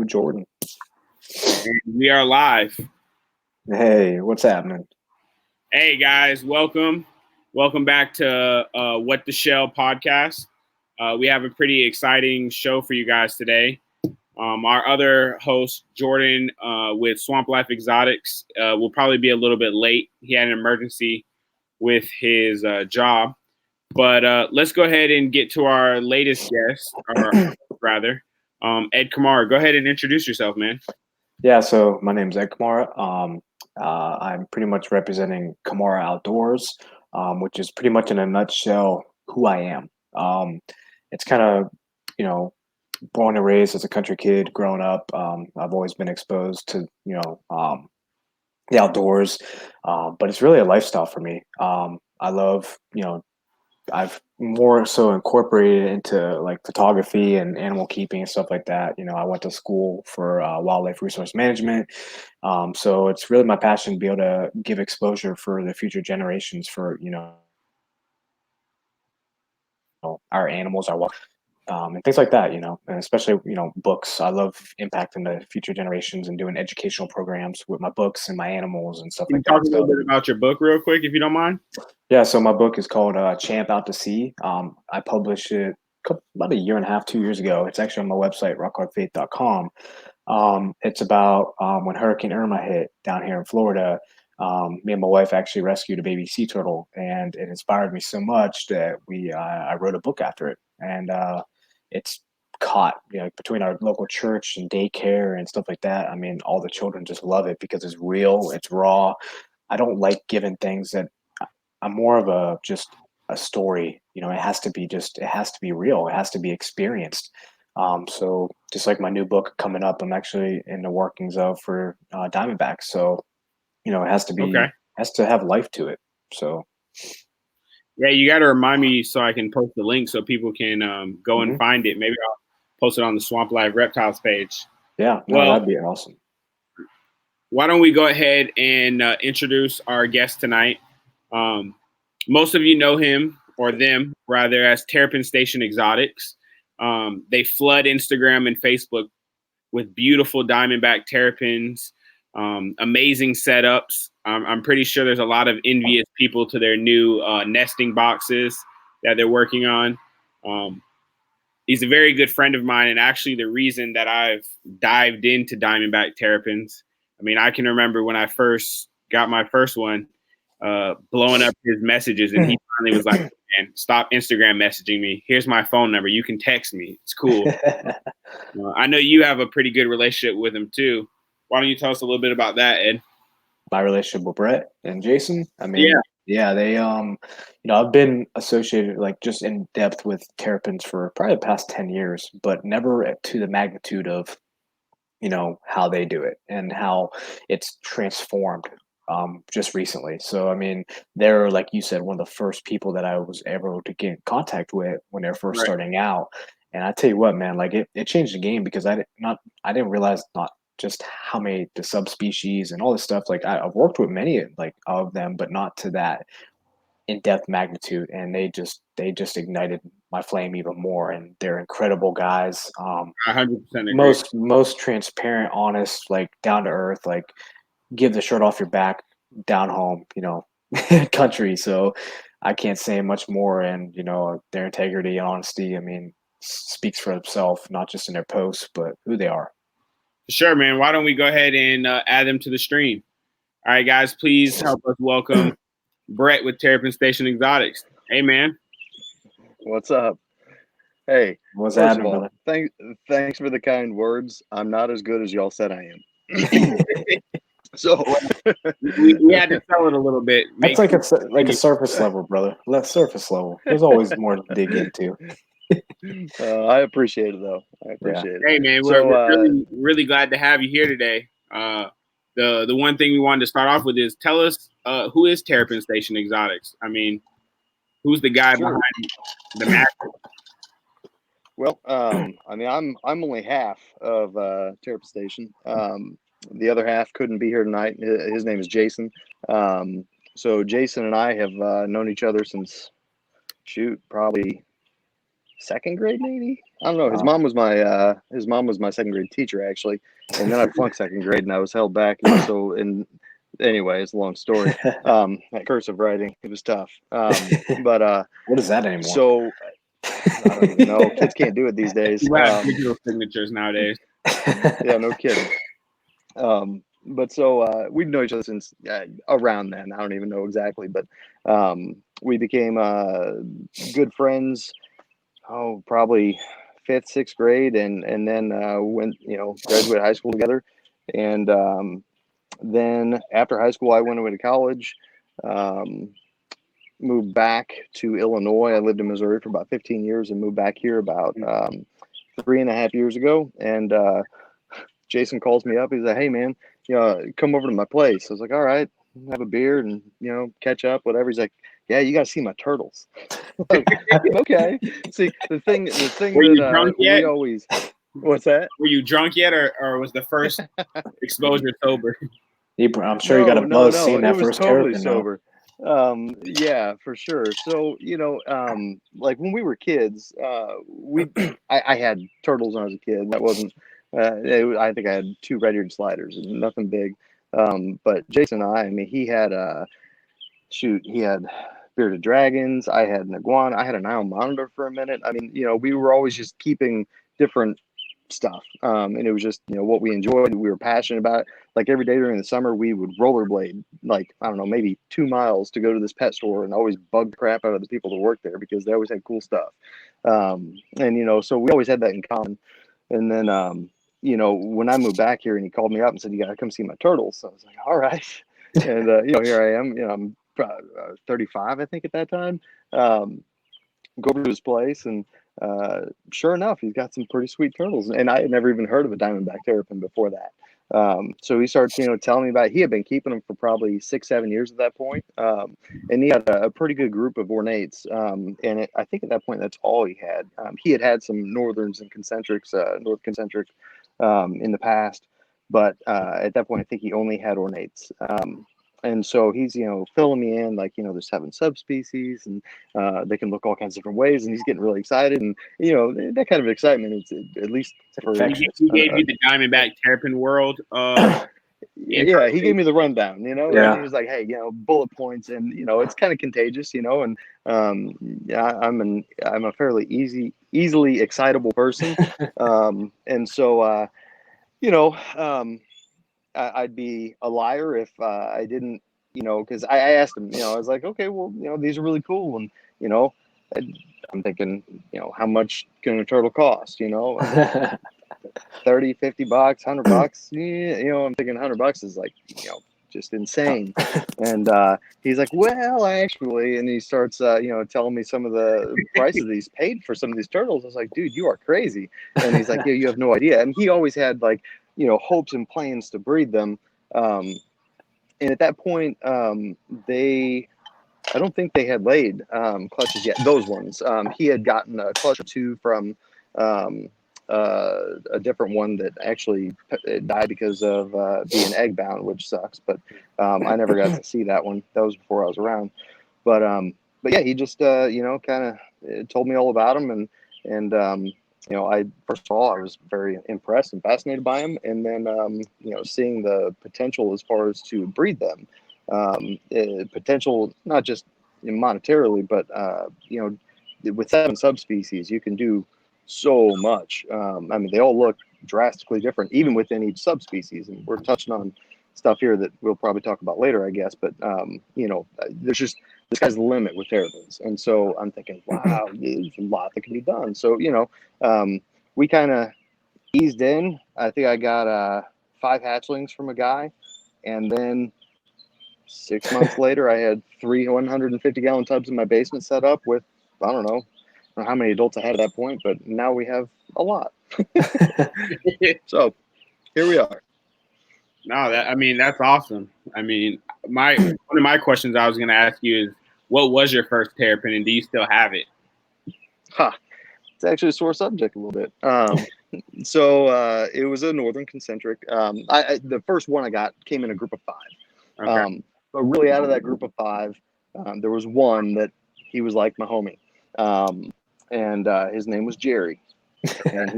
Jordan. And we are live. Hey, what's happening? Hey guys, welcome back to What the Shell podcast. We have a pretty exciting show for you guys today. Our other host, Jordan, with Swamp Life Exotics, will probably be a little bit late. He had an emergency with his job. But let's go ahead and get to our latest guest, or rather, Ed Kamara. Go ahead and introduce yourself, man. Yeah, so my name's Ed Kamara. I'm pretty much representing Kamara Outdoors, which is pretty much in a nutshell who I am. It's kind of, born and raised as a country kid growing up. I've always been exposed to, the outdoors, but it's really a lifestyle for me. I love, I've more so incorporated it into like photography and animal keeping and stuff like that. I went to school for wildlife resource management. So it's really my passion to be able to give exposure for the future generations for, our animals, our and things like that, and especially, books. I love impacting the future generations and doing educational programs with my books and my animals and stuff Can you like that. talk a little bit about your book real quick, if you don't mind? Yeah, so my book is called Champ Out to Sea. I published it about a year and a half, 2 years ago. It's actually on my website, rockhardfaith.com. It's about when Hurricane Irma hit down here in Florida. Me and my wife actually rescued a baby sea turtle, and it inspired me so much that I wrote a book after it. And it's caught, between our local church and daycare and stuff like that. I mean, all the children just love it because it's real, it's raw. I don't like giving things that I'm more of just a story. It has to be real. It has to be experienced. So just like my new book coming up, I'm actually in the workings of for Diamondbacks. So, it has to be, Okay. has to have life to it. So. Yeah, you got to remind me so I can post the link so people can go and find it. Maybe I'll post it on the Swamp Life Reptiles page. Yeah, that'd be awesome. Why don't we go ahead and introduce our guest tonight? Most of you know him, or them rather, as Terrapin Station Exotics. They flood Instagram and Facebook with beautiful diamondback terrapins, amazing setups. I'm pretty sure there's a lot of envious people to their new nesting boxes that they're working on. He's a very good friend of mine, and actually the reason that I've dived into diamondback terrapins. I mean, I can remember when I first got my first one, blowing up his messages, and he finally was like, "Man, stop Instagram messaging me. Here's my phone number. You can text me. It's cool." I know you have a pretty good relationship with him too. Why don't you tell us a little bit about that, Ed? My relationship with Brett and Jason. I mean, yeah, they, I've been associated like just in depth with terrapins for probably the past 10 years, but never to the magnitude of, how they do it and how it's transformed just recently. So, I mean, they're, like you said, one of the first people that I was able to get in contact with when they're first starting out. And I tell you what, man, like it changed the game because I didn't realize not just how many the subspecies and all this stuff. Like I've worked with many like of them, but not to that in-depth magnitude. And they just ignited my flame even more. And they're incredible guys. 100% agree. Most transparent, honest, like down to earth, like give the shirt off your back, down home, country. So I can't say much more. And their integrity and honesty, I mean, speaks for itself, not just in their posts, but who they are. Sure, man. Why don't we go ahead and add them to the stream? All right, guys, please help us welcome Brett with Terrapin Station Exotics. Hey, man. What's up? Hey, what's first of happening, all, brother? thanks for the kind words. I'm not as good as y'all said I am. So we had to sell it a little bit. It's like a surface level, brother. Less surface level. There's always more to dig into. I appreciate it, though. I appreciate it. Hey, man, we're really, really glad to have you here today. The one thing we wanted to start off with is tell us who is Terrapin Station Exotics? I mean, who's the guy behind the magic? Well, I mean, I'm only half of Terrapin Station. The other half couldn't be here tonight. His name is Jason. So Jason and I have known each other since, probably second grade, maybe. I don't know. His Wow. mom was my second grade teacher, actually, and then I flunked second grade and I was held back. So, and anyway, it's a long story. That cursive writing, it was tough. But What is that anymore? so I don't even know. Kids can't do it these days. You have digital signatures nowadays. Yeah, no kidding. But so we've known each other since around then. I don't even know exactly, but we became good friends. Oh, probably fifth, sixth grade, and then went graduated high school together, and then after high school I went away to college. Moved back to Illinois. I lived in Missouri for about 15 years and moved back here about 3.5 years ago. And Jason calls me up. He's like, "Hey, man, come over to my place." I was like, "All right, have a beer and catch up, whatever." He's like, "Yeah, you got to see my turtles." Okay. See, the thing Were you that drunk yet? we always. What's that? Were you drunk yet, or was the first exposure sober? I'm sure you got a buzz seeing that it was first totally Terrapin, though. sober. Yeah, for sure. So like when we were kids, I had turtles when I was a kid. That wasn't. I think I had 2 red-eared sliders and nothing big. But Jason and I mean, he had he had bearded dragons. I had an iguana. I had an Nile monitor for a minute. I mean, we were always just keeping different stuff, and it was just what we enjoyed. We were passionate about it. Like every day during the summer we would rollerblade, like I don't know, maybe 2 miles to go to this pet store and always bug the crap out of the people that work there because they always had cool stuff. And so we always had that in common. And then when I moved back here and he called me up and said, "You gotta come see my turtles." So I was like, "All right." And here I am. I'm 35, I think, at that time. Go over to his place, and sure enough, he's got some pretty sweet turtles. And I had never even heard of a diamondback terrapin before that. So he starts, telling me about it. He had been keeping them for probably 6, 7 years at that point. And he had a pretty good group of ornates. And I think at that point, that's all he had. He had some northerns and concentrics, north concentric, in the past. But at that point, I think he only had ornates. And so he's, filling me in, like, there's 7 subspecies and they can look all kinds of different ways. And he's getting really excited. And, that kind of excitement is at least for He gave you the Diamondback Terrapin world. Yeah, he gave me the rundown, Yeah. and he was like, "Hey, bullet points, and it's kind of contagious, and yeah, I'm a fairly easily excitable person, and so I'd be a liar if I didn't, because I asked him, I was like, "Okay, well, these are really cool," and I'm thinking, how much can a turtle cost, 30, 50 bucks, $100. Yeah, I'm thinking $100 is like, just insane. And he's like, "Well, actually," and he starts, telling me some of the prices that he's paid for some of these turtles. I was like, "Dude, you are crazy." And he's like, "Yeah, you have no idea." And he always had like, hopes and plans to breed them. And at that point, I don't think they had laid clutches yet. Those ones. He had gotten a clutch or 2 from a different one that actually died because of being egg bound, which sucks. But I never got to see that one. That was before I was around. But yeah, he just kind of told me all about him, and I first of all I was very impressed and fascinated by him, and then seeing the potential as far as to breed them, potential not just monetarily, but with 7 subspecies you can do so much. I mean, they all look drastically different, even within each subspecies. And we're touching on stuff here that we'll probably talk about later, I guess. But, there's just the sky's the limit with terrapins. And so I'm thinking, wow, there's a lot that can be done. So, we kind of eased in. I think I got 5 hatchlings from a guy. And then 6 months later, I had 3 150-gallon tubs in my basement set up with, I don't know how many adults I had at that point, but now we have a lot. So here we are. No, that's awesome. I mean, one of my questions I was going to ask you is, what was your first terrapin, and do you still have it? It's actually a sore subject a little bit. So it was a northern concentric. The first one I got came in a group of 5. Okay. But really, out of that group of 5, there was one that he was like my homie. and his name was Jerry. And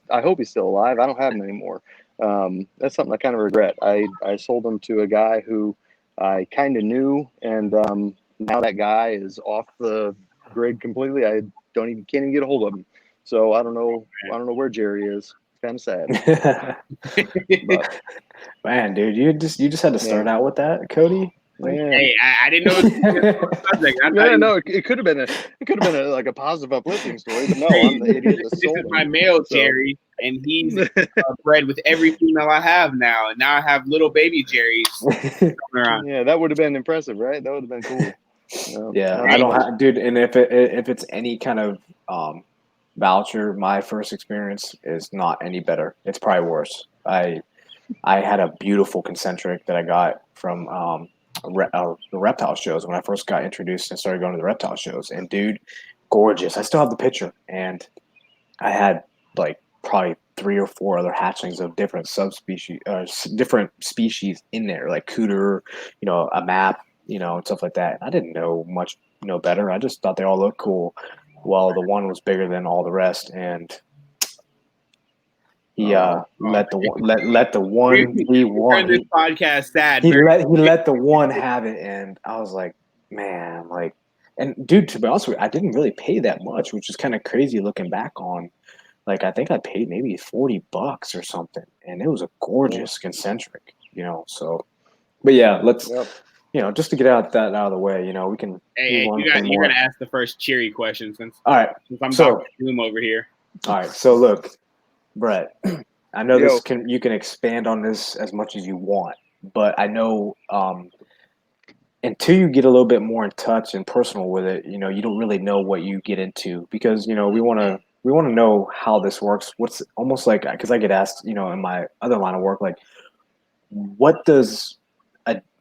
I hope he's still alive. I don't have him anymore. That's something I kind of regret. I sold him to a guy who I kind of knew, and now that guy is off the grid completely. I can't even get a hold of him. So I don't know where Jerry is. It's kind of sad. But Man, dude, you just had to start out with that, Cody. Like, Hey, I didn't know it was a subject. I thought no, it could have been like a positive uplifting story, but no, I'm the idiot that this sold is him. my male, So- Jerry, and he's bred with every female I have now, and now I have little baby Jerrys coming around. Yeah, that would have been impressive, right? That would have been cool. yeah, not I so don't much. have, dude. And if it's any kind of voucher, my first experience is not any better. It's probably worse. I had a beautiful concentric that I got from the reptile shows when I first got introduced and started going to the reptile shows. And dude, gorgeous. I still have the picture. And I had like probably 3 or 4 other hatchlings of different subspecies, different species in there, like cooter, a map, and stuff like that. And I didn't know much, better. I just thought they all looked cool. Well, the one was bigger than all the rest, and he let the one he won. Turn this podcast sad. He let the one have it, and I was like, man, like, and dude, to be honest with you, I didn't really pay that much, which is kind of crazy looking back on. Like, I think I paid maybe $40 or something, and it was a gorgeous concentric, So, but yeah, let's, just to get that out of the way, we can. Hey, you got to ask the first cheery question since I'm Dr. Doom over here. All right, so look, Brett, I know you can expand on this as much as you want, but I know until you get a little bit more in touch and personal with it, you don't really know what you get into, because we want to know how this works. What's almost like, because I get asked, in my other line of work, like, what does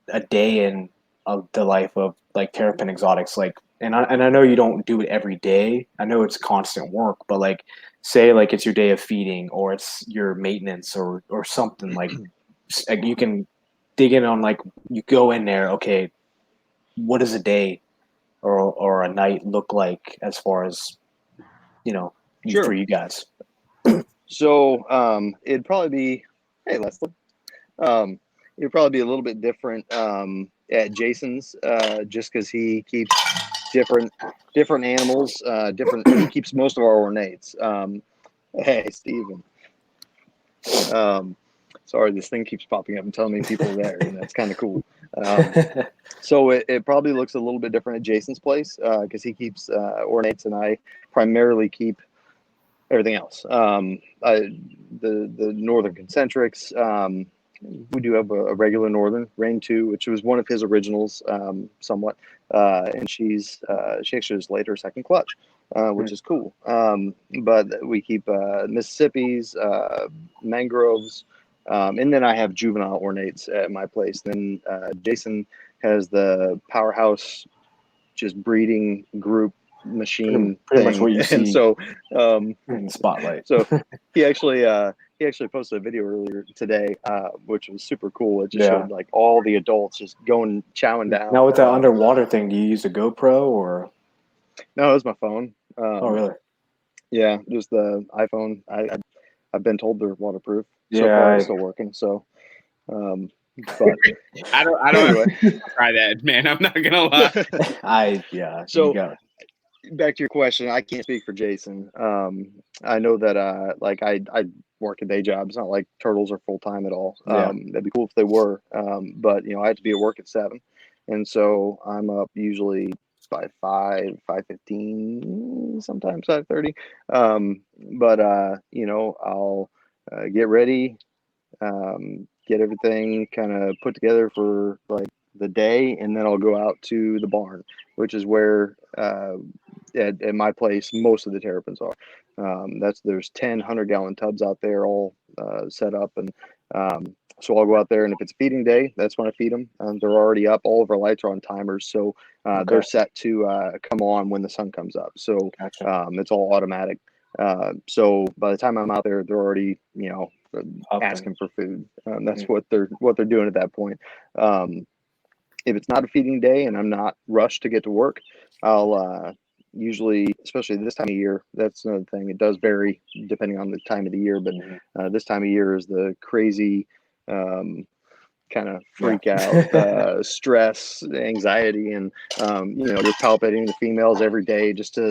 a day in the life of like Terrapin Exotics like? And I know you don't do it every day. I know it's constant work, but like, say like it's your day of feeding, or it's your maintenance, or something like you can dig in on, like, you go in there. Okay, what does a day or a night look like as far as for you guys? So it'd probably be, hey Leslie, it'd probably be a little bit different at Jason's, just because he keeps different animals, he keeps most of our ornates. Hey Steven. Sorry, this thing keeps popping up and telling me people are there, and that's kind of cool. So it probably looks a little bit different at Jason's place, because he keeps ornates, and I primarily keep everything else. The northern concentrics. We do have a regular northern Rain 2, which was one of his originals, somewhat, and she actually just laid her second clutch, which is cool. But we keep Mississippi's, mangroves, and then I have juvenile ornates at my place. Then Jason has the powerhouse, just breeding group machine pretty thing. much what you see, and so in the spotlight. So he actually posted a video earlier today, which was super cool. It just showed like all the adults just chowing down. Now with that underwater thing, do you use a GoPro or? No, it was my phone. Oh really? Yeah, just the iPhone. I've been told they're waterproof. So Yeah, far it's still working. So but I don't anyway. try that, man. I'm not gonna lie. So back to your question, I can't speak for Jason. I know that like I work a day job. It's not like turtles are full time at all. That'd be cool if they were. But I have to be at work at 7, and so I'm up usually by 5:15, sometimes 5:30. But I'll get ready, get everything kind of put together for like the day, and then I'll go out to the barn, which is where at my place most of the terrapins are. There's 10 100-gallon tubs out there all set up, and so I'll go out there, and if it's feeding day, that's when I feed them. They're already up. All of our lights are on timers, so they're set to come on when the sun comes up. So it's all automatic. So by the time I'm out there, they're already asking for food. That's what they're doing at that point. If it's not a feeding day and I'm not rushed to get to work, I'll usually, especially this time of year, that's another thing. It does vary depending on the time of the year, but this time of year is the crazy kind of freak out, stress, anxiety, and you're palpating the females every day just to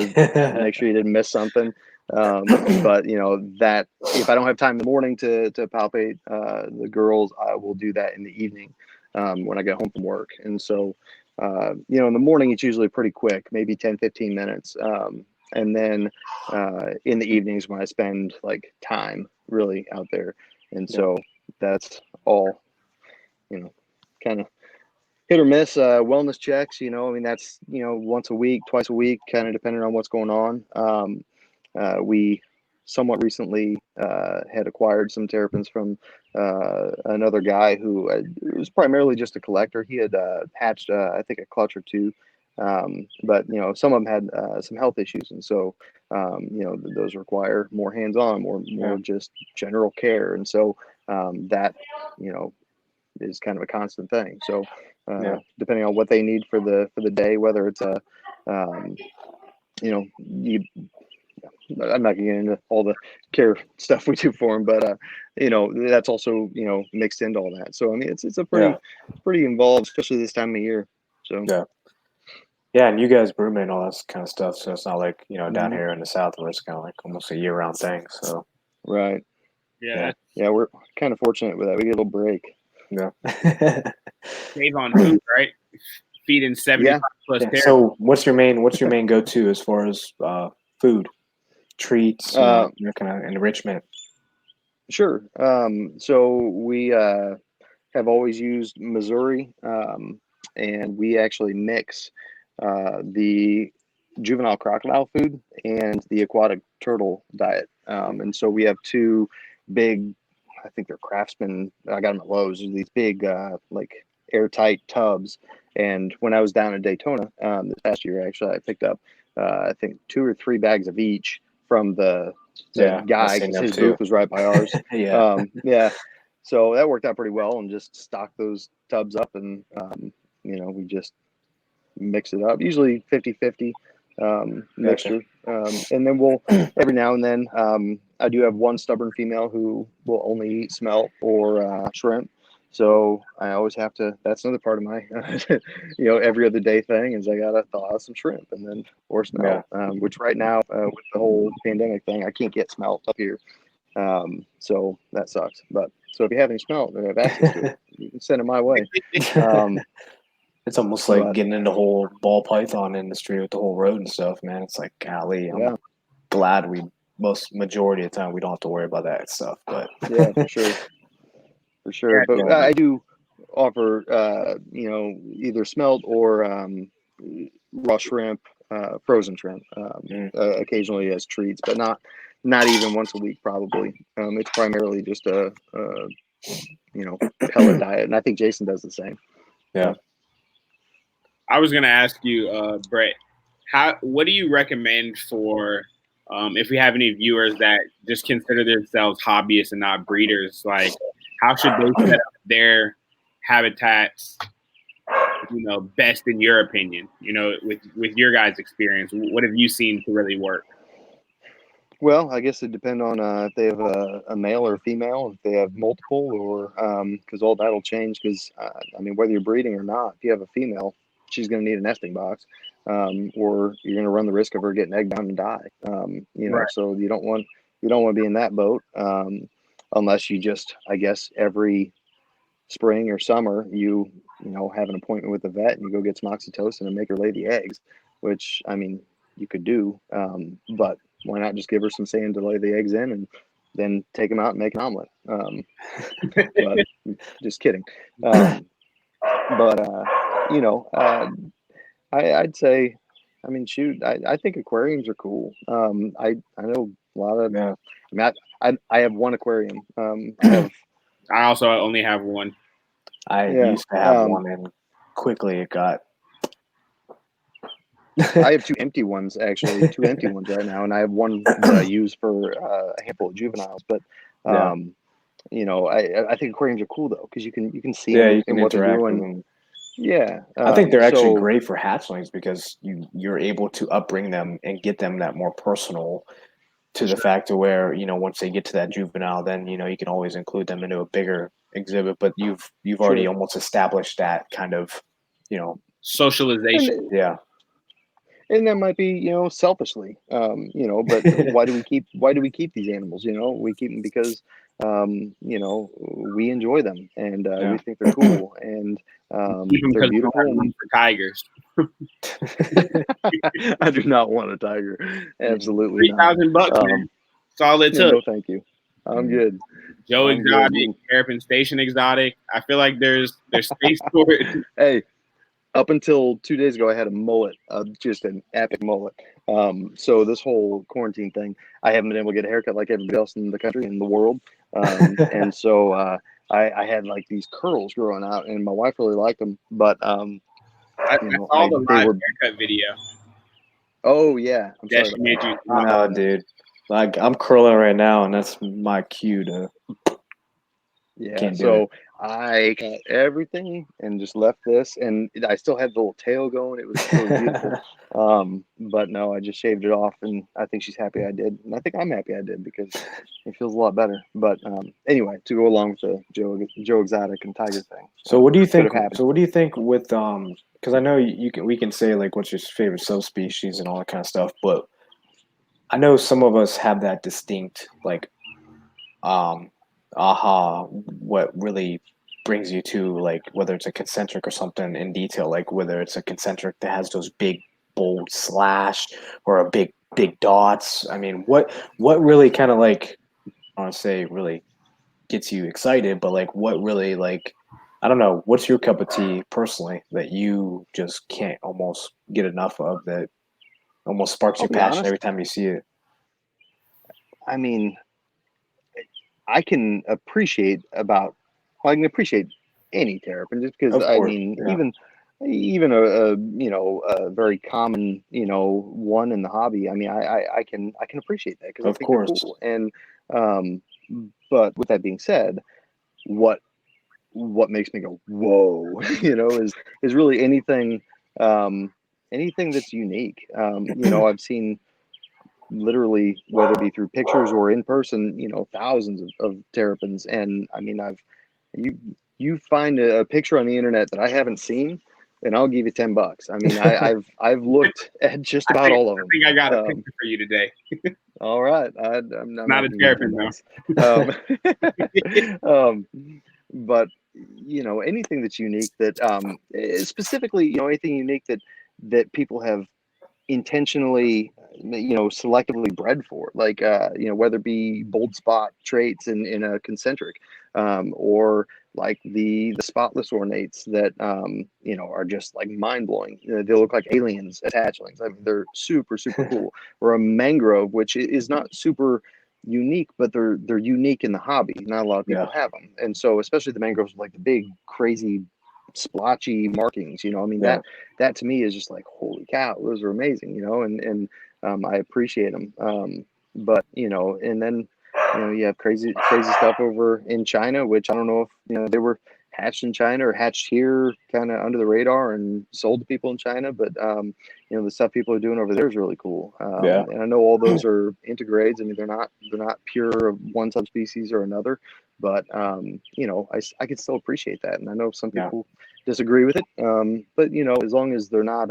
make sure you didn't miss something. But that if I don't have time in the morning to palpate the girls, I will do that in the evening when I get home from work. And so in the morning it's usually pretty quick, maybe 10-15 minutes. And then in the evenings when I spend like time really out there. And so that's all, kind of hit or miss. Wellness checks, I mean, that's, once a week, twice a week, kind of depending on what's going on. We somewhat recently had acquired some terrapins from another guy who was primarily just a collector. He had hatched, I think, a clutch or two. But some of them had some health issues, and so those require more hands-on, more just general care, and so that is kind of a constant thing. So depending on what they need for the day, whether it's a I'm not gonna get into all the care stuff we do for them, but that's also mixed into all that. So I mean, it's a pretty involved, especially this time of year. So yeah, and you guys brewmate and all that kind of stuff, so it's not like down here in the South where it's kind of like almost a year-round thing. So right, Yeah. We're kind of fortunate with that. We get a little break. Yeah. Save on food, right? Feeding 75 plus. So what's your main go-to as far as food, treats, kind of enrichment? Sure. So we have always used Missouri, and we actually mix the juvenile crocodile food and the aquatic turtle diet. And so we have two big, I think they're Craftsman. I got them at Lowe's. These big, like airtight tubs. And when I was down in Daytona this past year, actually, I picked up, I think 2 or 3 bags of each from the guy, because his booth was right by ours. So that worked out pretty well, and just stock those tubs up, and we just mix it up, usually 50-50 mixture. And then we'll every now and then I do have one stubborn female who will only eat smelt or shrimp. So I always have to, that's another part of my every other day thing, is I gotta thaw out some shrimp and then or smelt, which right now with the whole pandemic thing, I can't get smelt up here. So that sucks. But so if you have any smelt or have access to it, you can send it my way. It's almost like getting into the whole ball python industry with the whole road and stuff, man. It's like, golly, I'm glad majority of the time we don't have to worry about that stuff. But yeah, for sure. But I do offer, either smelt or raw shrimp, frozen shrimp, occasionally as treats, but not even once a week, probably. It's primarily just a pellet diet, and I think Jason does the same. Yeah. I was going to ask you, Brett, what do you recommend for if we have any viewers that just consider themselves hobbyists and not breeders? Like, how should they set up their habitats, best in your opinion? With your guys' experience, what have you seen to really work? Well, I guess it depends on if they have a male or a female, if they have multiple, or because all that'll change. Because whether you're breeding or not, if you have a female, she's going to need a nesting box, or you're going to run the risk of her getting egged on and die. Right. So you don't want to be in that boat, unless you just, I guess, every spring or summer you have an appointment with the vet and you go get some oxytocin and make her lay the eggs, which you could do, but why not just give her some sand to lay the eggs in and then take them out and make an omelet? But just kidding. I'd say, shoot, I think aquariums are cool. I know a lot of. I have one aquarium. I also only have one. I used to have one, and quickly it got. I have 2 empty ones, actually, 2 empty ones right now, and I have one that I use for a handful of juveniles. But I think aquariums are cool though, because you can see them and what they're doing. Yeah. I think they're actually So great for hatchlings because you're able to upbring them and get them that more personal to the fact to where, once they get to that juvenile, then, you can always include them into a bigger exhibit, but you've already sure. almost established that kind of, you know, Socialization. And yeah. and that might be, selfishly, but why do we keep these animals? We keep them because we enjoy them, and we Yeah. think they're cool, and Keep them they're because we don't beautiful. have room And for tigers. I do not want a tiger. Absolutely not. $3,000, man. That's all it Yeah, took. no, thank you. I'm Mm. good. Joe I'm good. Exotic, Terrapin Station Exotic. I feel like there's space for it. Hey, up until 2 days ago, I had a mullet, just an epic mullet. So this whole quarantine thing, I haven't been able to get a haircut like everybody else in the country, in the world. And so I had like these curls growing out, and my wife really liked them. But I saw the they live were. haircut video Oh yeah, I'm that sorry she about made that. you. I know, dude. Like I'm curling right now, and that's my cue to Yeah, can't do it. so I got everything and just left this, and I still had the little tail going. It was really beautiful. But no, I just shaved it off, and I think she's happy I did, and I think I'm happy I did because it feels a lot better. But anyway, to go along with the Joe Exotic and Tiger thing, So what do you could think? have happened. So what do you think with Because I know we can say like what's your favorite subspecies and all that kind of stuff, but I know some of us have that distinct like um aha what really brings you to like whether it's a concentric or something in detail, like whether it's a concentric that has those big bold slash or a big dots. I mean, what really kind of like I want to say really gets you excited, but like what really like I don't know, what's your cup of tea personally that you just can't almost get enough of that almost sparks I'll your be passion honest. every time you see it? I mean, I can appreciate I can appreciate any terrapin just because Of course. Yeah. even a very common one in the hobby. I mean, I can appreciate that because I Of think they're course. cool. And um, but with that being said, what what makes me go whoa, is really anything that's unique. I've seen literally, whether it be through pictures or in person, thousands of terrapins. And I mean, you you find a picture on the internet that I haven't seen, and I'll give you $10. I mean, I've looked at just I about think all of I them. think I got a picture for you today. All right, I'm Not not a gonna give you terrapin 10 though. bucks. But anything that's unique that specifically, anything unique that people have intentionally selectively bred for, like whether it be bold spot traits in a concentric, or like the spotless ornates that are just like mind-blowing. They look like aliens as hatchlings. I mean, they're super super cool. Or a mangrove, which is not super unique, but they're unique in the hobby. Not a lot of Yeah. people have them, and so especially the mangroves with like the big crazy splotchy markings. I mean, Yeah. that to me is just like, holy cow, those are amazing. And I appreciate them. But and then you have crazy stuff over in China, which I don't know if they were hatched in China or hatched here kind of under the radar and sold to people in China. But the stuff people are doing over there is really cool. Yeah. And I know all those are intergrades. I mean, they're not pure of one subspecies or another, but I can still appreciate that. And I know some Yeah. people disagree with it, but as long as they're not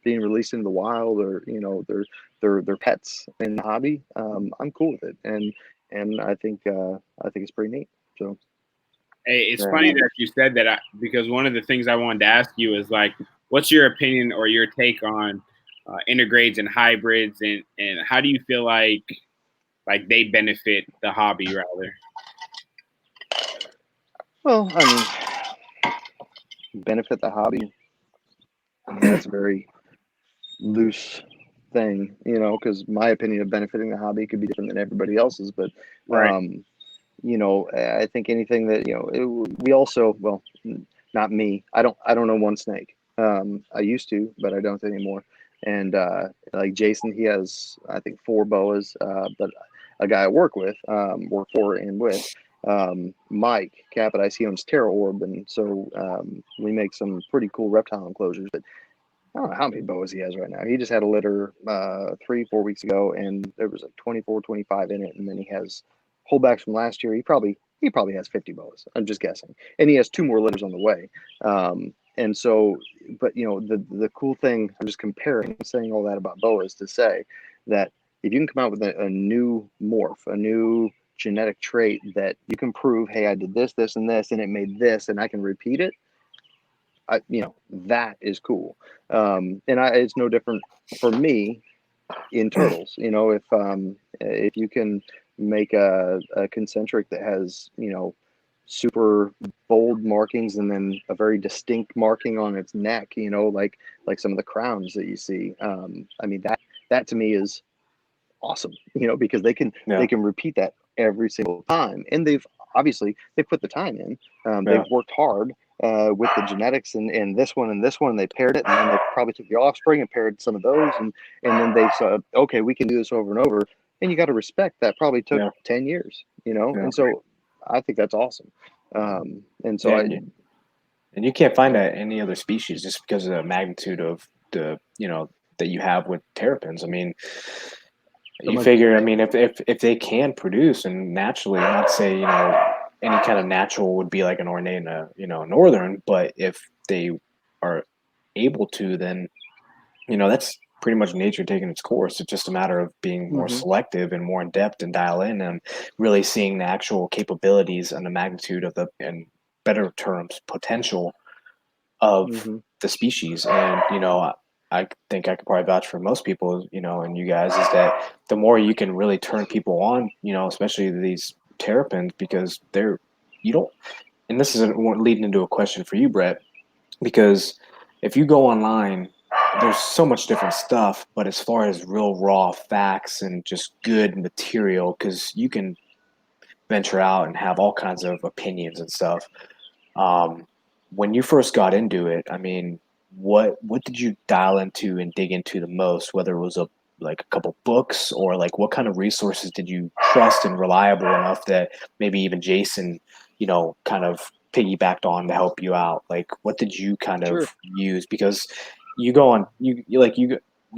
being released into the wild, or they're pets in the hobby, I'm cool with it. And I think it's pretty neat. So Hey, it's Yeah. funny that you said that because one of the things I wanted to ask you is like, what's your opinion or your take on intergrades and hybrids, and how do you feel like they benefit the hobby rather? well, I mean, benefit the hobby. I mean, that's a very loose thing, because my opinion of benefiting the hobby could be different than everybody else's. But Right. I think anything that we also, well, not me. I don't know one snake. I used to, but I don't anymore. And like Jason, he has I think four boas. But a guy I work for and with, Mike Capodice, he owns Terra Orb, and so we make some pretty cool reptile enclosures. But I don't know how many boas he has right now. He just had a litter 3-4 weeks ago, and there was like 24, 25 in it, and then he has holdbacks from last year. He probably has 50 boas. I'm just guessing, and he has 2 more litters on the way. And so, but the cool thing, I'm just comparing, saying all that about boas to say that if you can come out with a new morph, a new genetic trait that you can prove, hey, I did this, this, and this, and it made this, and I can repeat it. That is cool. And it's no different for me in turtles. If you can make a concentric that has super bold markings and then a very distinct marking on its neck, like some of the crowns that you see. That to me is awesome, because they can repeat that every single time, and they've put the time in. They've worked hard with the genetics and this one and this one, and they paired it, and then they probably took the offspring and paired some of those, and then they said, okay, we can do this over and over. And you got to respect that probably took 10 years, and so I think that's awesome. And so and you can't find that in any other species just because of the magnitude of the that you have with terrapins. I mean, you figure, I mean, if they can produce and naturally, not say any kind of natural would be like an ornate, northern, but if they are able to, then that's pretty much nature taking its course. It's just a matter of being more selective and more in depth and dial in and really seeing the actual capabilities and the magnitude of in better terms, potential of the species. And I think I could probably vouch for most people, and you guys, is that the more you can really turn people on, especially these terrapins, because you don't, and this is leading into a question for you, Brett, because if you go online, there's so much different stuff, but as far as real raw facts and just good material, because you can venture out and have all kinds of opinions and stuff. When you first got into it, I mean, what did you dial into and dig into the most? Whether it was a couple books, or like what kind of resources did you trust and reliable enough that maybe even Jason, kind of piggybacked on to help you out? Like, what did you kind of use? Because you go on you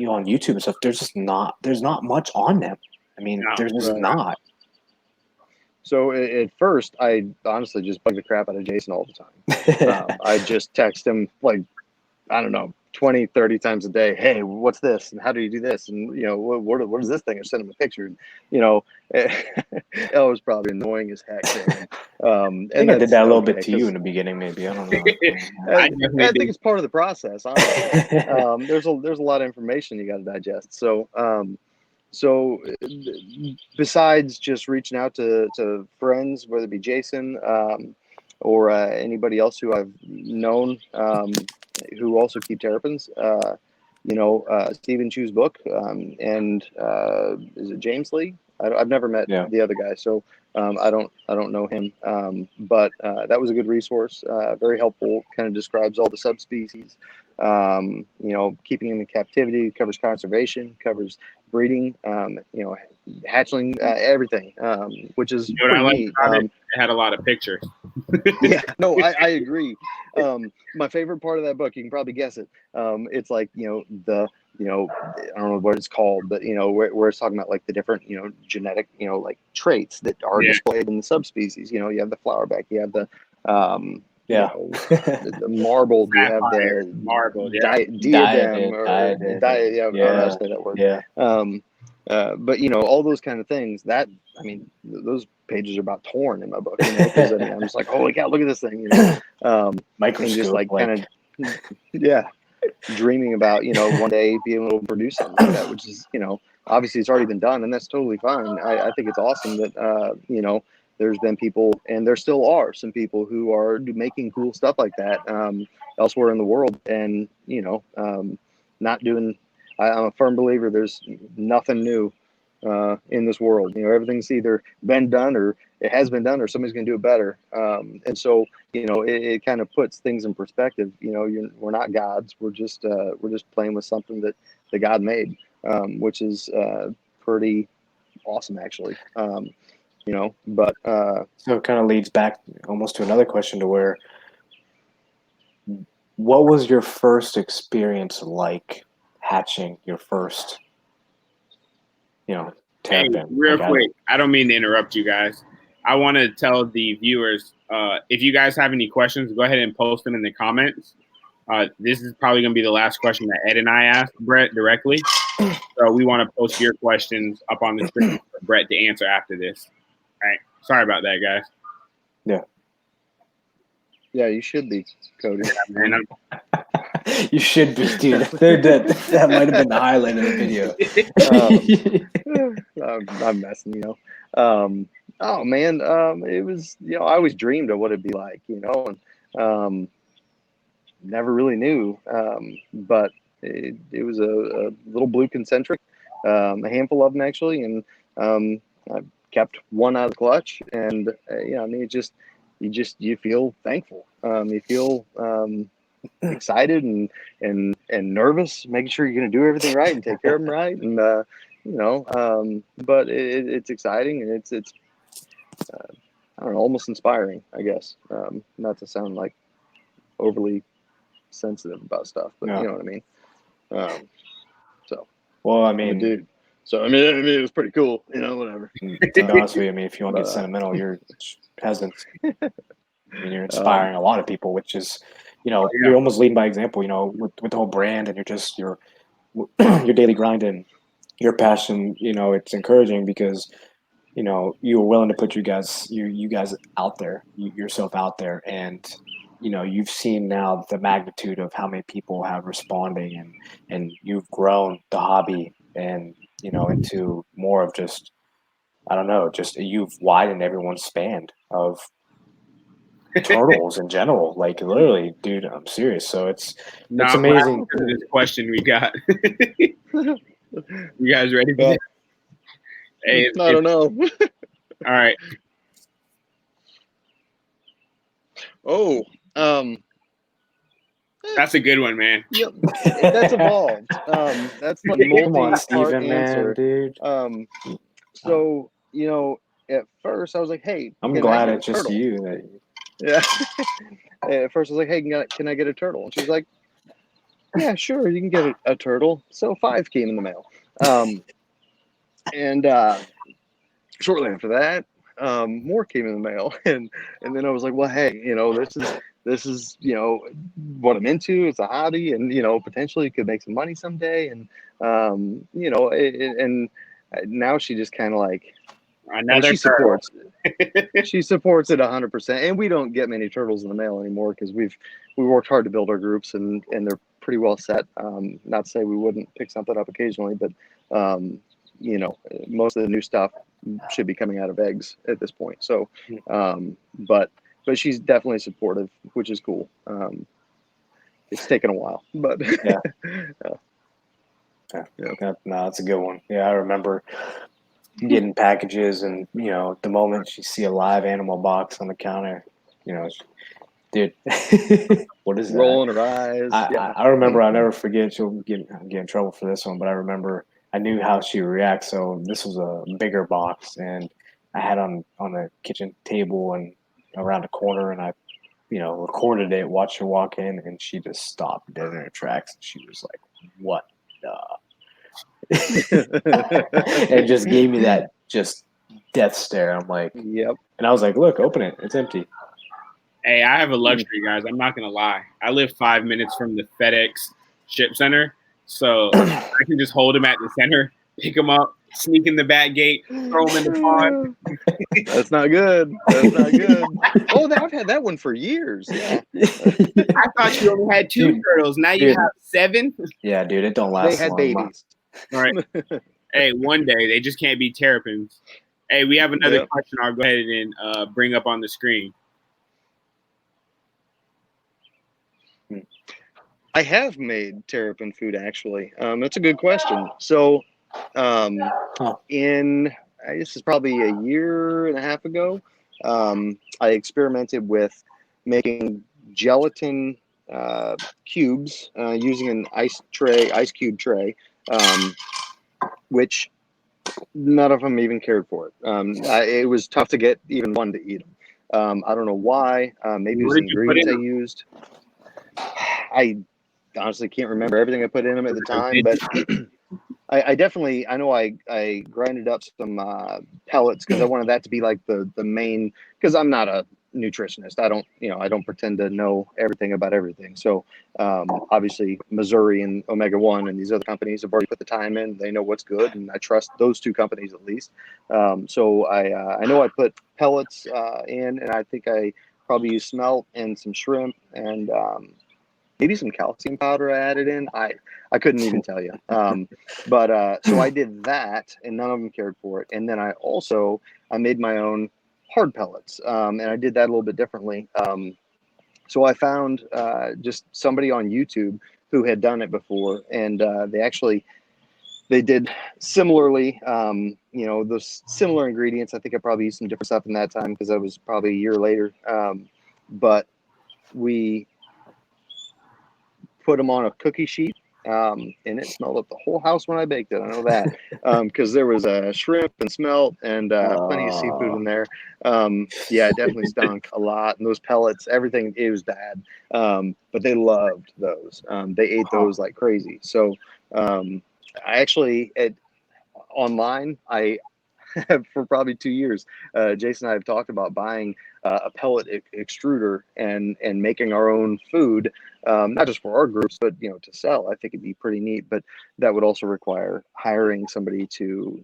on YouTube and stuff. There's not much on them. I mean, there's just not. So at first, I honestly just bug the crap out of Jason all the time. I just text him, like, I don't know, 20, 30 times a day. Hey, what's this? And how do you do this? And, what is this thing? Or send him a picture. And, it was probably annoying as heck. I think I did that a little bit to you in the beginning, maybe. I don't know. I think it's part of the process, honestly. There's a lot of information you got to digest. So besides just reaching out to friends, whether it be Jason or anybody else who I've known who also keep terrapins, Stephen Chu's book, and is it James Lee? I've never met the other guy, so I don't know him. But that was a good resource, very helpful. Kind of describes all the subspecies. Keeping them in captivity, covers conservation, covers breeding, hatchling, everything, which is pretty neat. It had a lot of pictures. Yeah, no, I agree. My favorite part of that book, you can probably guess it. It's like, I don't know what it's called, but where it's talking about like the different, genetic, like traits that are displayed in the subspecies. You have the flowerback, you have the the marbled, you have the marbled, diadem, or I don't know how to say that word. But all those kind of things, that, I mean, those pages are about torn in my book, because I'm just like, holy cow, look at this thing, microscope, and just like kind of dreaming about one day being able to produce something like that, which is obviously it's already been done, and that's totally fine. I think it's awesome that there's been people, and there still are some people who are making cool stuff like that elsewhere in the world, and not doing. I'm a firm believer there's nothing new in this world. Everything's either been done, or it has been done, or somebody's going to do it better. And so it kind of puts things in perspective. We're not gods. We're just playing with something that God made, which is pretty awesome, actually. But So it kind of leads back almost to another question to where, what was your first experience like hatching your first, Hey, terrapin? real quick, I don't mean to interrupt you guys. I want to tell the viewers, if you guys have any questions, go ahead and post them in the comments. This is probably going to be the last question that Ed and I asked Brett directly. So we want to post your questions up on the screen for Brett to answer after this. All right. Sorry about that, guys. yeah, you should be, Cody. Man, You should be, dude. That might have been the highlight of the video. I'm messing, oh man, it was, I always dreamed of what it'd be like, and never really knew, but it was a little blue concentric, a handful of them actually, and I kept one out of the clutch, and I mean, you feel thankful, you feel excited and nervous, making sure you're going to do everything right and take care of them right, and but it's exciting, and it's I don't know, almost inspiring, I guess. Not to sound like overly sensitive about stuff, but No. you know what I mean. So Well, I I'm a mean, dude. So I mean, it was pretty cool, whatever. to be honest with you, I mean, if you want to get sentimental, you're you're inspiring a lot of people, which is, you're almost leading by example, with the whole brand, and your daily grind and your passion. It's encouraging because you were willing to put you guys out there, yourself out there, and you've seen now the magnitude of how many people have responding, and you've grown the hobby, and into more of just, I don't know, just you've widened everyone's span of turtles in general. Like, literally, dude, I'm serious. So it's amazing. This question we got. You guys ready for this? Hey, I don't know. All right. Oh, that's a good one, man. Yep, that's evolved. That's the Come on, multi-part Steven, answer, man, dude. So at first I was like, "Hey, I'm can glad I get it's a just turtle?" you. That Yeah. At first I was like, "Hey, can I get a turtle?" And she's like, "Yeah, sure, you can get a turtle." So 5 came in the mail, and shortly after that, more came in the mail, and then I was like, "Well, hey, this is what I'm into. It's a hobby, and potentially could make some money someday." And and now she just kind of like, Another she supports she supports it 100%, and we don't get many turtles in the mail anymore because we worked hard to build our groups, and they're pretty well set. Not to say we wouldn't pick something up occasionally, but most of the new stuff should be coming out of eggs at this point. So but she's definitely supportive, which is cool. It's taken a while, but yeah. No, that's a good one. Yeah, I remember getting packages, and the moment you see a live animal box on the counter, dude, what is that? Rolling her eyes. I remember, I'll never forget. She'll get in trouble for this one, but I remember I knew how she would react. So this was a bigger box, and I had on the kitchen table and around the corner, and I recorded it, watched her walk in, and she just stopped dead in her tracks. And she was like, "What the?" And just gave me that just death stare. I'm like, yep. And I was like, "Look, open it. It's empty." Hey, I have a luxury, guys. I'm not gonna lie. I live 5 minutes from the FedEx ship center, so I can just hold them at the center, pick them up, sneak in the back gate, throw them in the pond. That's not good. That's not good. Oh, I've had that one for years. Yeah. I thought you only had 2 turtles. Now you have 7. Yeah, dude, it don't last. They had long. babies. All right. Hey, one day they just can't be terrapins. Hey, we have another question. I'll go ahead and bring up on the screen. I have made terrapin food, actually. That's a good question. So, this is probably a year and a half ago, I experimented with making gelatin cubes using an ice cube tray, which None of them even cared for it. It was tough to get even one to eat them. I don't know why. Maybe it was What the did you put ingredients in I them? used. I honestly can't remember everything I put in them at the time, but I definitely, I know I grinded up some pellets because I wanted that to be like the main, because I'm not a nutritionist. I don't pretend to know everything about everything. So obviously Missouri and Omega 1 and these other companies have already put the time in. They know what's good, and I trust those two companies at least. So I know I put pellets in, and I think I probably used smelt and some shrimp and maybe some calcium powder I added in. I couldn't even tell you. But so I did that, and none of them cared for it. And then I made my own hard pellets, and I did that a little bit differently. So I found just somebody on YouTube who had done it before, and they did similarly. Those similar ingredients. I think I probably used some different stuff in that time because I was probably a year later. But we put them on a cookie sheet, and it smelled up the whole house when I baked it. I know that because there was shrimp and smelt and plenty of seafood in there. Yeah, it definitely stunk a lot. And those pellets, everything, it was bad. But they loved those. They ate those like crazy. So I actually, online, I for probably 2 years, Jason and I have talked about buying a pellet extruder and making our own food, not just for our groups, but to sell. I think it'd be pretty neat. But that would also require hiring somebody to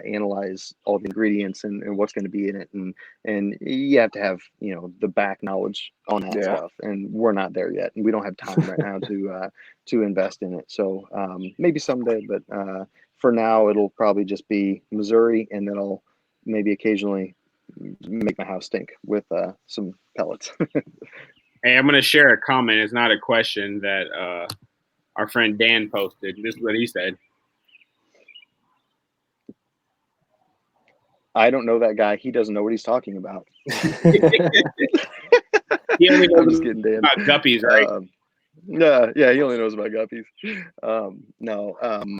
analyze all the ingredients and what's going to be in it, and you have to have the back knowledge on that Yeah. stuff. And we're not there yet, and we don't have time right now to invest in it. So maybe someday, but. For now, it'll probably just be Missouri, and then I'll maybe occasionally make my house stink with some pellets. Hey, I'm going to share a comment. It's not a question that our friend Dan posted. This is what he said. I don't know that guy. He doesn't know what he's talking about. He only knows I'm just kidding, Dan. about guppies, right? Yeah, he only knows about guppies. No,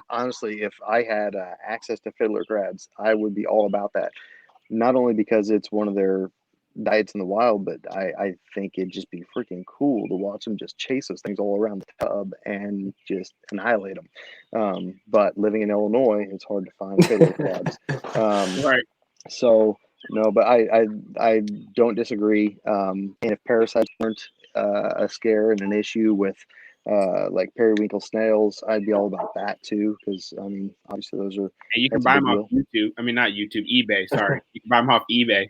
honestly, if I had access to fiddler crabs, I would be all about that. Not only because it's one of their diets in the wild, but I think it'd just be freaking cool to watch them just chase those things all around the tub and just annihilate them. But living in Illinois, it's hard to find fiddler crabs. Right. So no, but I don't disagree. And if parasites weren't a scare and an issue with like periwinkle snails, I'd be all about that too. Because I mean, obviously And you can that's a buy big them off deal. YouTube. I mean, not YouTube, eBay. Sorry. You can buy them off eBay.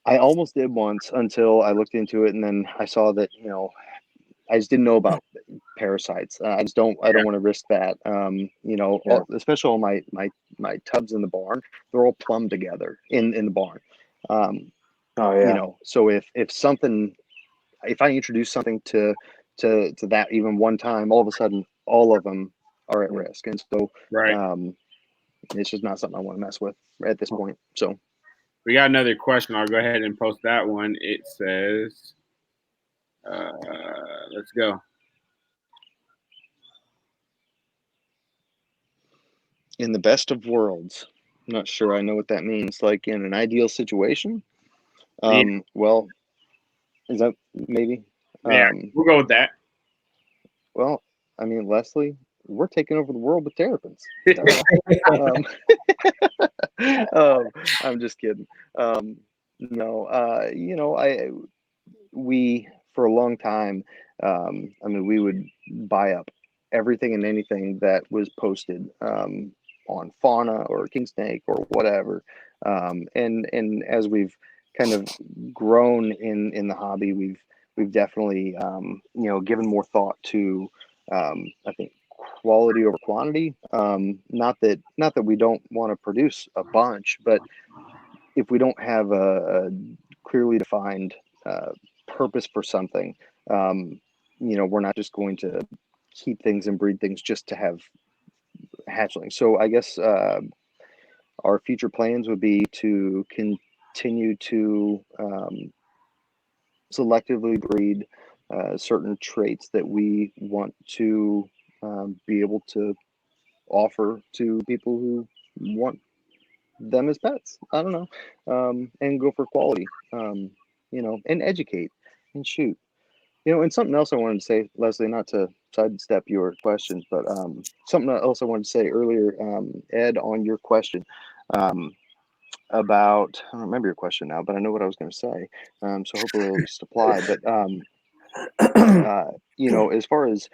I almost did once until I looked into it, and then I saw that I just didn't know about parasites. I don't want to risk that. Yeah. Especially all my tubs in the barn, they're all plumbed together in the barn. Oh yeah. So if I introduce something to that even one time, all of a sudden all of them are at risk, and so Right. it's just not something I want to mess with at this point. So We got another question. I'll go ahead and post that one. It says, let's go. in the best of worlds, I'm not sure I know what that means. Like in an ideal situation. Yeah. Well, is that maybe? Yeah, we'll go with that. Well, I mean, Leslie, we're taking over the world with terrapins. I'm just kidding. No, we for a long time, I mean, we would buy up everything and anything that was posted on fauna or king snake or whatever. And as we've kind of grown in the hobby, we've definitely given more thought to I think quality over quantity. Not that we don't want to produce a bunch, but if we don't have a clearly defined purpose for something, we're not just going to keep things and breed things just to have hatchlings. So I guess our future plans would be to continue to selectively breed certain traits that we want to be able to offer to people who want them as pets. I don't know, and go for quality, and educate and shoot. And something else I wanted to say, Leslie, not to sidestep your questions, but something else I wanted to say earlier, Ed, on your question um, about, I don't remember your question now, but I know what I was going to say. So hopefully it'll just apply. But, as far as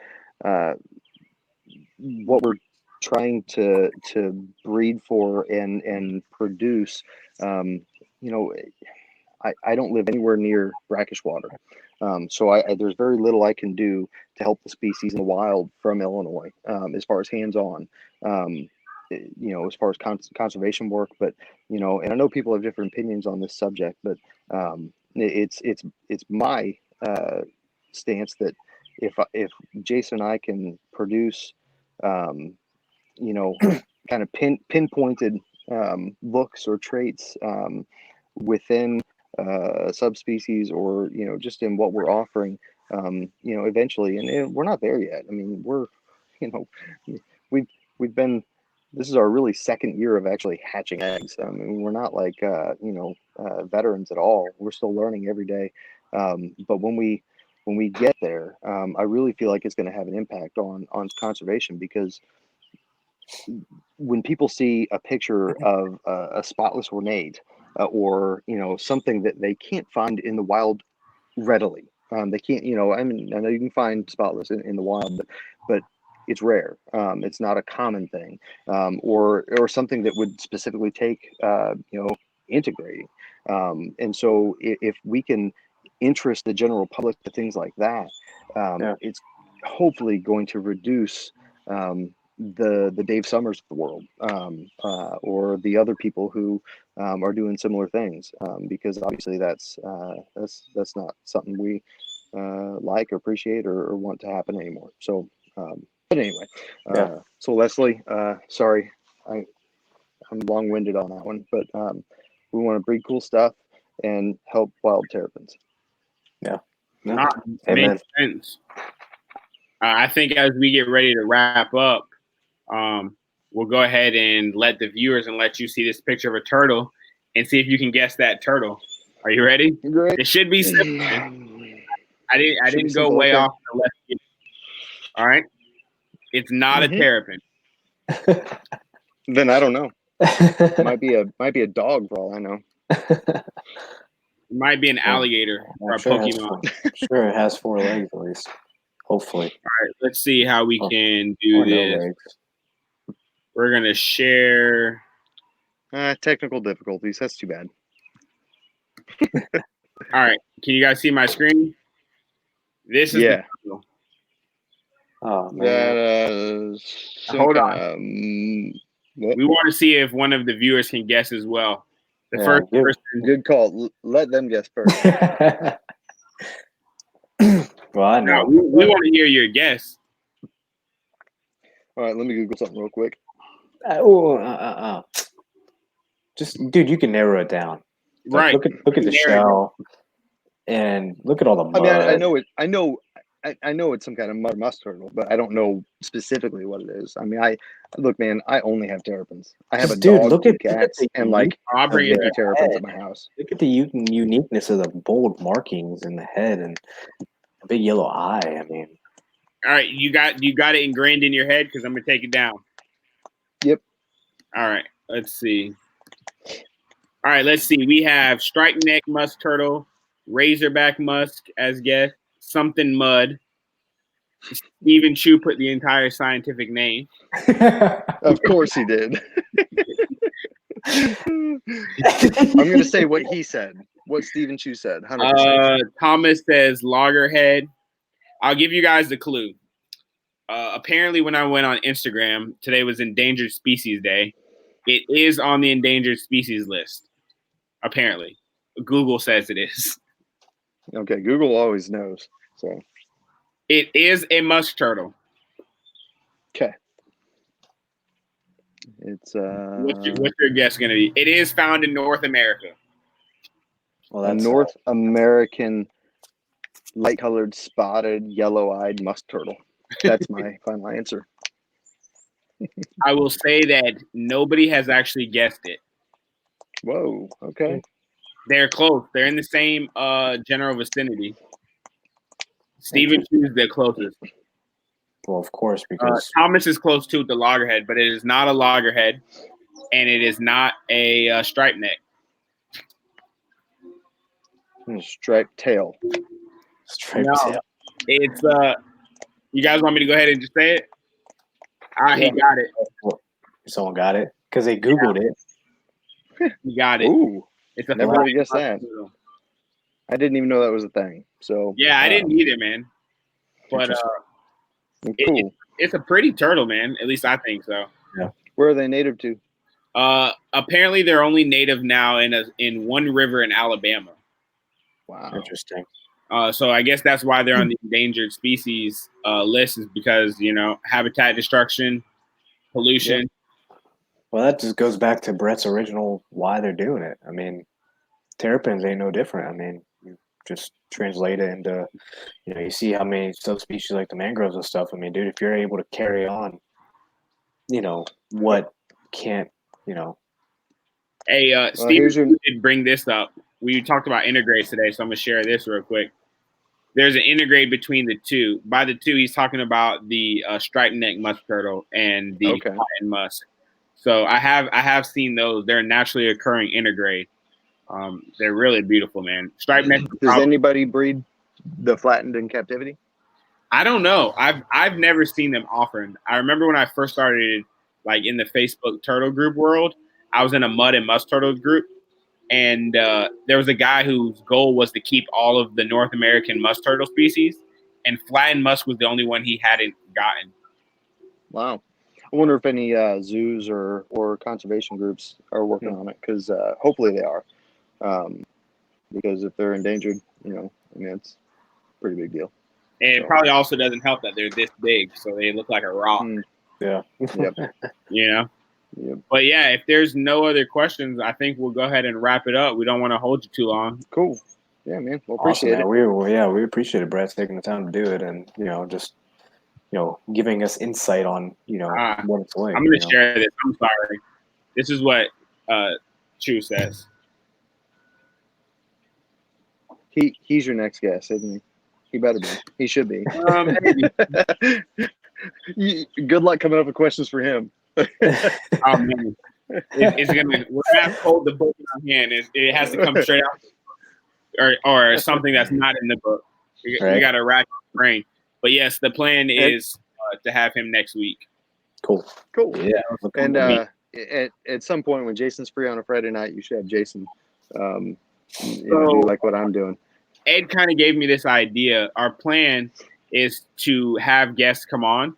what we're trying to breed for and produce, you know, I don't live anywhere near brackish water. So there's very little I can do to help the species in the wild from Illinois, as far as hands-on, as far as conservation work. But, and I know people have different opinions on this subject, but it's my stance that if Jason and I can produce, kind of pinpointed looks or traits within subspecies, or just in what we're offering, eventually, and we're not there yet. I mean, we're you know we've been, this is our really second year of actually hatching eggs. I mean, we're not like veterans at all. We're still learning every day. But when we get there, I really feel like it's going to have an impact on conservation, because when people see a picture of a spotless ornate, or something that they can't find in the wild readily, they can't. I mean, I know you can find spotless in the wild, but it's rare. It's not a common thing, or something that would specifically take integrating. And so if we can interest the general public to things like that, it's hopefully going to reduce the Dave Summers of the world, or the other people who are doing similar things, because obviously that's not something we like or appreciate or want to happen anymore. So, but anyway, so Leslie, sorry, I'm long-winded on that one, but we want to breed cool stuff and help wild terrapins. Makes sense. I think as we get ready to wrap up, we'll go ahead and let the viewers and let you see this picture of a turtle and see if you can guess that turtle. Are you ready? Great. It should be simple. I didn't go way off the left. All right. It's not a terrapin. Then I don't know. might be a dog for all I know. It might be an alligator or a Pokemon. Sure, it has 4 legs at least. Hopefully. All right. Let's see how we can do this. No, we're gonna share. Technical difficulties. That's too bad. All right. Can you guys see my screen? This is the turtle. Oh man. Hold on. We want to see if one of the viewers can guess as well. The first person. Good call. Let them guess first. Well, I know. No, we want to hear your guess. All right, let me Google something real quick. Just, dude, you can narrow it down. Right. Look at the shell, and look at all the mud. I mean, I know it's some kind of mud musk turtle, but I don't know specifically what it is. I mean, look, man, I only have terrapins. I have a dog, 2 cats, and like I'll bring it terrapins at my house. Look at the uniqueness of the bold markings in the head and a big yellow eye. I mean, all right, you got it ingrained in your head, because I'm gonna take it down. Yep. All right, let's see. All right, let's see. We have striped neck musk turtle, razorback musk as guess, something mud. Stephen Chu put the entire scientific name. Of course he did. I'm going to say what he said. What Stephen Chu said. 100%. Thomas says loggerhead. I'll give you guys the clue. Apparently, when I went on Instagram, today was Endangered Species Day. It is on the endangered species list. Apparently, Google says it is. Okay, Google always knows. So it is a musk turtle. Okay. It's what's your guess going to be? It is found in North America. Well, that's a North American light-colored, spotted, yellow-eyed musk turtle. That's my final answer. I will say that nobody has actually guessed it. Whoa. Okay. They're close. They're in the same general vicinity. Steven chooses the closest. Well, of course, because Thomas is close to the loggerhead, but it is not a loggerhead, and it is not a stripe neck. Striped tail. striped No. tail. It's you guys want me to go ahead and just say it? He Yeah. got it. Someone got it because they Googled it. He got it. Ooh. It's a Never would have guessed that. I didn't even know that was a thing. So Yeah, I didn't either, man. But cool. it's a pretty turtle, man. At least I think so. Yeah. Where are they native to? Apparently they're only native now in one river in Alabama. Wow. Interesting. So I guess that's why they're on the endangered species list, is because, habitat destruction, pollution. Yep. Well, that just goes back to Brett's original why they're doing it. I mean, terrapins ain't no different. I mean, you just translate it into, you see how many subspecies like the mangroves and stuff. I mean, dude, if you're able to carry on, what can't, Hey, Steve did bring this up. We talked about integrates today, so I'm going to share this real quick. There's an integrate between the two. By the two, he's talking about the striped neck musk turtle and the flattened musk. So I have seen those. They're naturally occurring integrate. They're really beautiful, man. Striped neck. Does anybody breed the flattened in captivity? I don't know. I've never seen them offered. I remember when I first started, like, in the Facebook turtle group world, I was in a mud and musk turtle group. And there was a guy whose goal was to keep all of the North American musk turtle species, and flattened musk was the only one he hadn't gotten. Wow. I wonder if any zoos or conservation groups are working on it, because hopefully they are. Because if they're endangered, it's a pretty big deal. And it probably also doesn't help that they're this big, so they look like a rock. Yeah. Yep. Yep. But yeah, if there's no other questions, I think we'll go ahead and wrap it up. We don't want to hold you too long. Cool. Yeah, man. Well, Awesome, appreciate man. We appreciate it, Brett, taking the time to do it, and just giving us insight on what it's like. I'm going to share this. I'm sorry. This is what Chu says. He's your next guest, isn't he? He better be. He should be. Good luck coming up with questions for him. Oh man, we're gonna have to hold the book in our hand. It has to come straight out, or something that's not in the book. We got to rack the brain. But yes, the plan is to have him next week. Cool. Yeah. And at some point when Jason's free on a Friday night, you should have Jason do like what I'm doing. Ed kind of gave me this idea. Our plan is to have guests come on,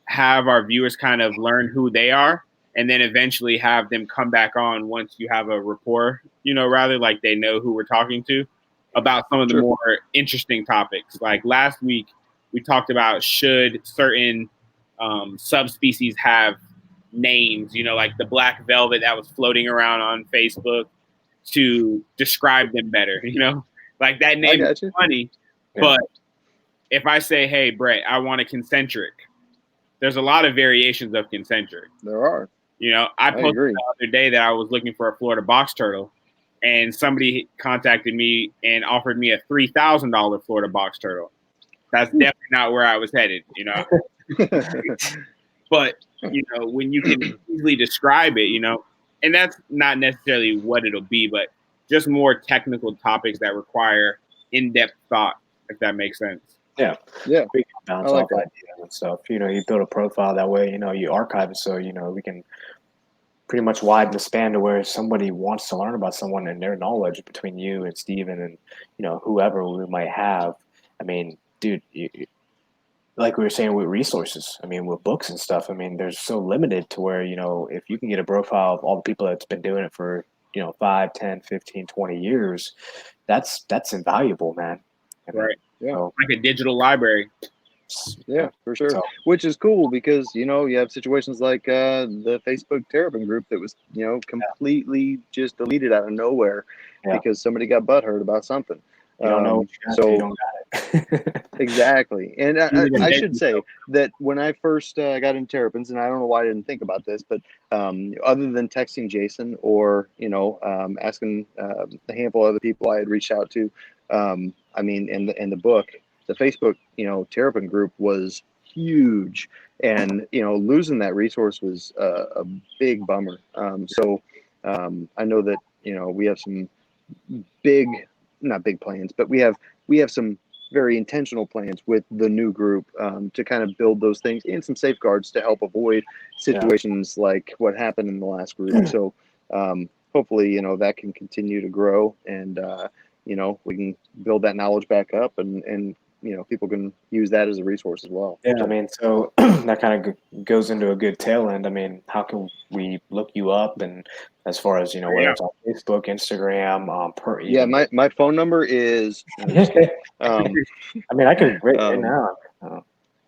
have our viewers kind of learn who they are, and then eventually have them come back on once you have a rapport, rather, like they know who we're talking to, about some of the more interesting topics. Like last week, we talked about should certain subspecies have names, like the black velvet that was floating around on Facebook, to describe them better, like that name is funny, but if I say, hey, Brett, I want a concentric, there's a lot of variations of concentric. There are. I posted the other day that I was looking for a Florida box turtle, and somebody contacted me and offered me a $3,000 Florida box turtle. That's definitely not where I was headed, But, when you can easily describe it, and that's not necessarily what it'll be, but just more technical topics that require in-depth thought, if that makes sense. Yeah. We can bounce off ideas and stuff. You build a profile that way, you archive it so, we can pretty much widen the span to where somebody wants to learn about someone and their knowledge between you and Steven and, whoever we might have. I mean, dude, like we were saying with resources, I mean, with books and stuff, I mean, they're so limited to where, if you can get a profile of all the people that's been doing it for, 5, 10, 15, 20 years, that's invaluable, man. Right. Yeah. So, like a digital library. Yeah, for sure. Which is cool because, you have situations like the Facebook Terrapin group that was, completely just deleted out of nowhere because somebody got butthurt about something. You don't know. So, you don't got it. Exactly. And I Maybe should say that when I first got into Terrapins, and I don't know why I didn't think about this, but other than texting Jason or, asking a handful of other people I had reached out to, I mean, in the book, the Facebook, Terrapin group was huge. And, losing that resource was a big bummer. I know that, we have some big, not big plans, but we have some very intentional plans with the new group to kind of build those things and some safeguards to help avoid situations like what happened in the last group. So hopefully, that can continue to grow and, we can build that knowledge back up and people can use that as a resource as well. Yeah, I mean, so that kind of goes into a good tail end. I mean, how can we look you up? And as far as, whether it's on Facebook, Instagram, Yeah, my phone number is. I mean, I can right now.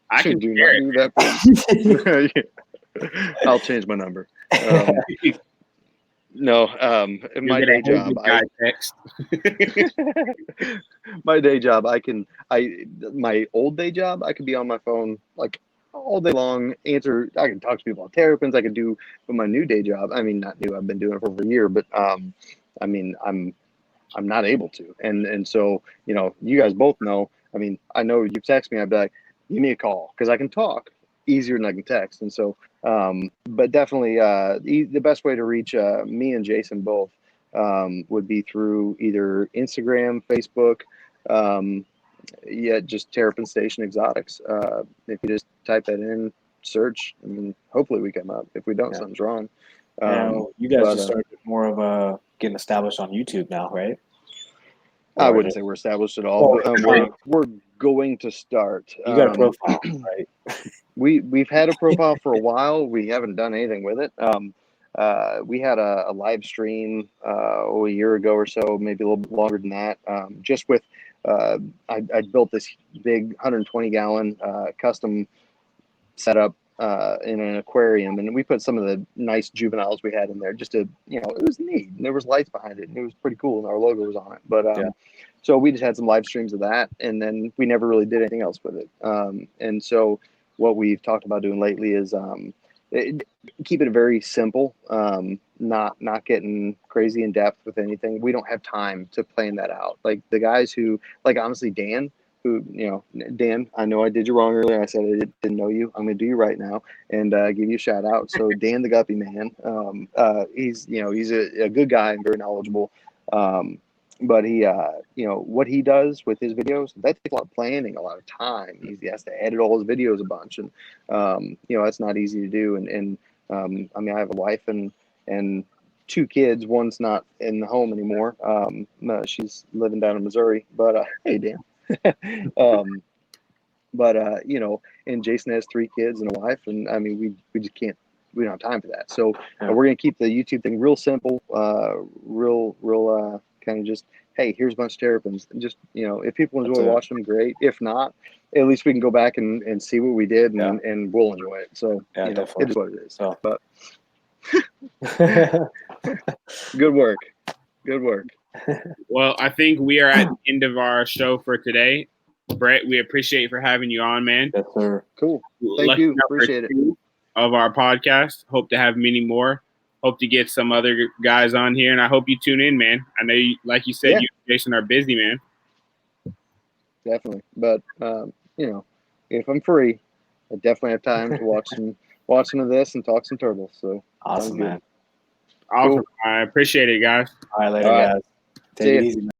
I can do not do that, please. I'll change my number. No, my day job. My day job, my old day job, I could be on my phone like all day long. I can talk to people on Terrapins. I could do, but my new day job. I mean, not new. I've been doing it for over a year, but I mean, I'm not able to, and so you guys both know. I mean, I know you text me. I'd be like, give me a call because I can talk easier than I can text, and so. But definitely, the best way to reach me and Jason both would be through either Instagram, Facebook, just Terrapin Station Exotics. If you just type that in, search, I mean, hopefully we come up. If we don't, something's wrong. Now, you guys just started more of getting established on YouTube now, right? I wouldn't say we're established at all, but we're going to start. You got a profile, right? We've had a profile for a while. We haven't done anything with it. We had a live stream a year ago or so, maybe a little bit longer than that. Just with I built this big 120 gallon custom setup in an aquarium, and we put some of the nice juveniles we had in there just to, it was neat. And there was lights behind it, and it was pretty cool, and our logo was on it. But so we just had some live streams of that, and then we never really did anything else with it. And so what we've talked about doing lately is keep it very simple, not getting crazy in depth with anything. We don't have time to plan that out. Like the guys who, like honestly, Dan, Dan, I know I did you wrong earlier. I said I didn't know you. I'm going to do you right now and give you a shout out. So Dan, the Guppy Man, he's a good guy and very knowledgeable. But he, what he does with his videos, that takes a lot of planning, a lot of time. He has to edit all his videos a bunch, and that's not easy to do. And I mean, I have a wife and 2 kids. One's not in the home anymore. She's living down in Missouri. But hey, Dan. And Jason has 3 kids and a wife, and I mean, we just can't. We don't have time for that. So we're gonna keep the YouTube thing real simple, real kind of just, hey, here's a bunch of terrapins. And just, if people enjoy watching them, great. If not, at least we can go back and see what we did and we'll enjoy it. So, it is what it is. So. But good work. Good work. Well, I think we are at the end of our show for today. Brett, we appreciate you for having you on, man. Yes, sir. Cool. Thank you. Appreciate it. Of our podcast. Hope to have many more. Hope to get some other guys on here, and I hope you tune in, man. I know, like you said, you and Jason are busy, man. Definitely, but if I'm free, I definitely have time to watch some of this and talk some turtles. So awesome, man. Awesome. Cool. I appreciate it, guys. All right, later, guys. Take it easy, man.